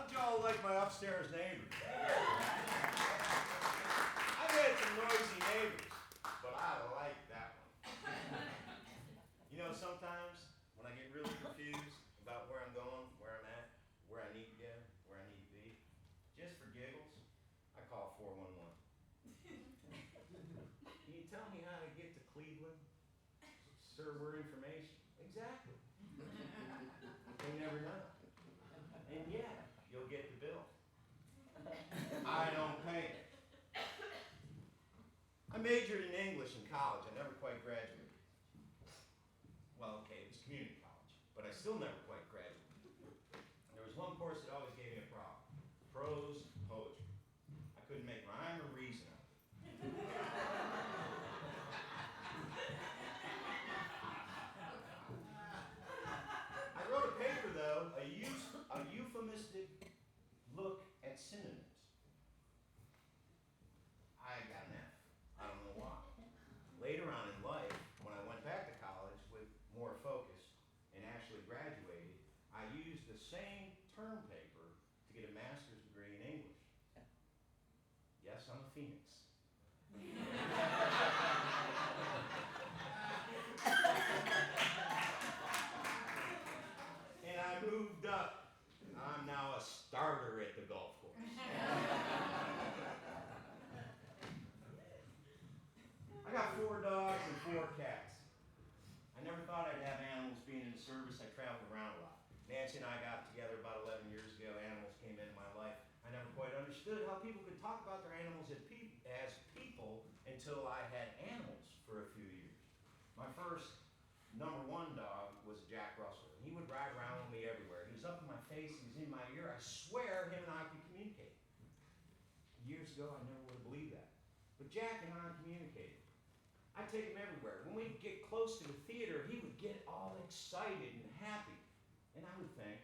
How'd y'all like my upstairs neighbors? I've had some noisy neighbors, but I like that one. You know, sometimes when I get really confused about where I'm going, where I'm at, where I need to go, where I need to be, just for giggles, I call 411. Can you tell me how to get to Cleveland? Sir, we're information. Exactly. They never know. And yet, you'll get the bill. I don't pay it. I majored in English in college. I never quite graduated. Well, okay, it was community college, but I still never quite graduated. There was one course that always gave me a problem. Prose poetry. I couldn't make rhyme or reason out of it. I wrote a paper, though, a euphemistic look at synonyms. I got an F. I don't know why. Later on in life, when I went back to college with more focus and actually graduated, I used the same term paper to get a master's degree in English. Yes, I'm a phoenix. And I moved up. I'm now a starter at the golf course. I got 4 dogs and 4 cats. I never thought I'd have animals being in the service. I traveled around a lot. Nancy and I got together about 11 years ago. Animals came into my life. I never quite understood how people could talk about their animals as people until I had animals for a few years. My first #1 dog was a Jack Russell. He would ride around with me everywhere. He was up in my face, he was in my ear. I swear him and I could communicate. Years ago, I never would have believed that. But Jack and I communicated. I'd take him everywhere. When we'd get close to the theater, he would get all excited and happy. And I would think,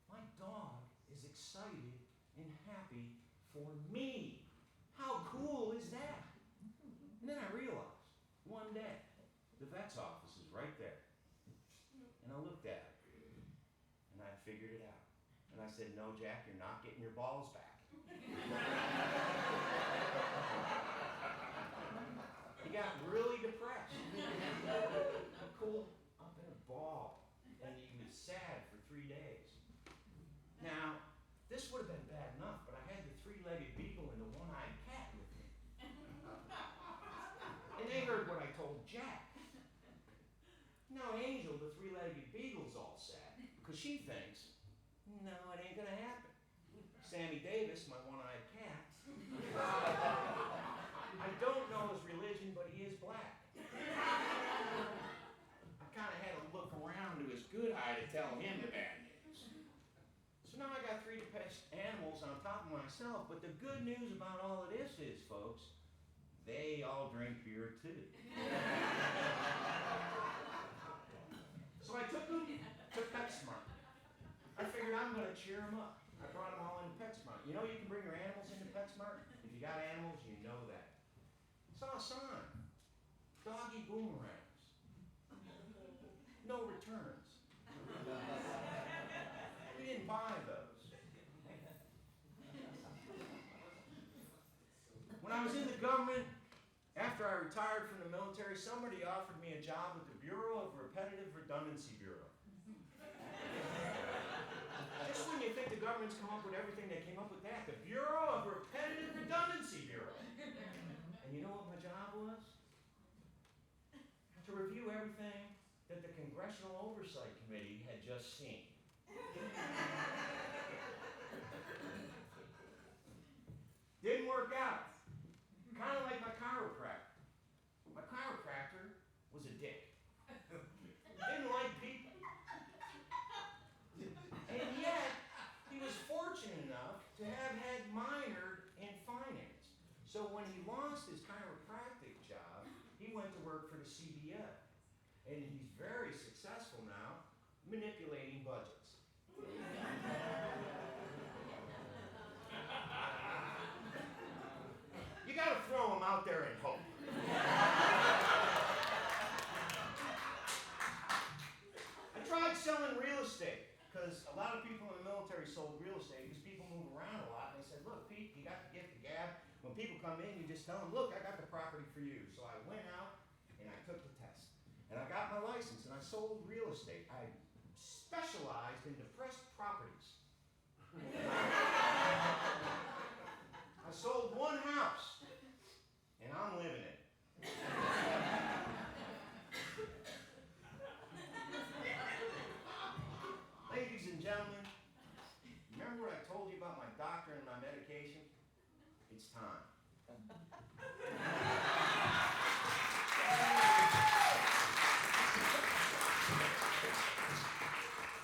my dog is excited and happy for me. How cool is that? And then I realized, one day, the vet's office is right there. And I looked at it, and I figured it out. And I said, no, Jack, you're not getting your balls back. He got really depressed. He pulled up in a ball, and he was sad for 3 days. Now, this would have been bad enough, but I had the 3-legged beagle and the one-eyed cat with me. And they heard what I told Jack. Now, Angel, the 3-legged beagle's all sad, because she thinks, no, it ain't gonna happen. Sammy Davis, my one-eyed cat, I don't know his religion, but he is black. I kind of had to look around to his good eye to tell him the bad news. So now I got 3 depressed animals on top of myself, but the good news about all of this is, folks, they all drink beer too. So I took them to PetSmart. I figured I'm going to cheer them up. I brought them all into PetSmart. You know you can bring your animals into PetSmart? If you got animals, you know that. Saw a sign. Doggy boomerangs. No returns. We didn't buy those. When I was in the government, after I retired from the military, somebody offered me a job with the Bureau of Repetitive Redundancy Bureau. Just when you think the government's come up with everything, they came up with that. The Bureau of Repetitive Redundancy Bureau. And you know what my job was? To review everything that the Congressional Oversight Committee had just seen. Didn't work out. Kind of like my chiropractor. My chiropractor was a dick. Didn't like people. And yet, he was fortunate enough to have had minored in finance. So when he lost his chiropractic job, he went to work for the CBO. And he's very successful now, manipulating budgets. You got to throw him out there and hope. I tried selling real estate because a lot of people in the military sold real estate because people moved When people come in, you just tell them, look, I got the property for you. So I went out and I took the test. And I got my license and I sold real estate. I specialized in depressed properties. I sold one house and I'm living it. Ladies and gentlemen, remember what I told you about my doctor and my medication? It's time.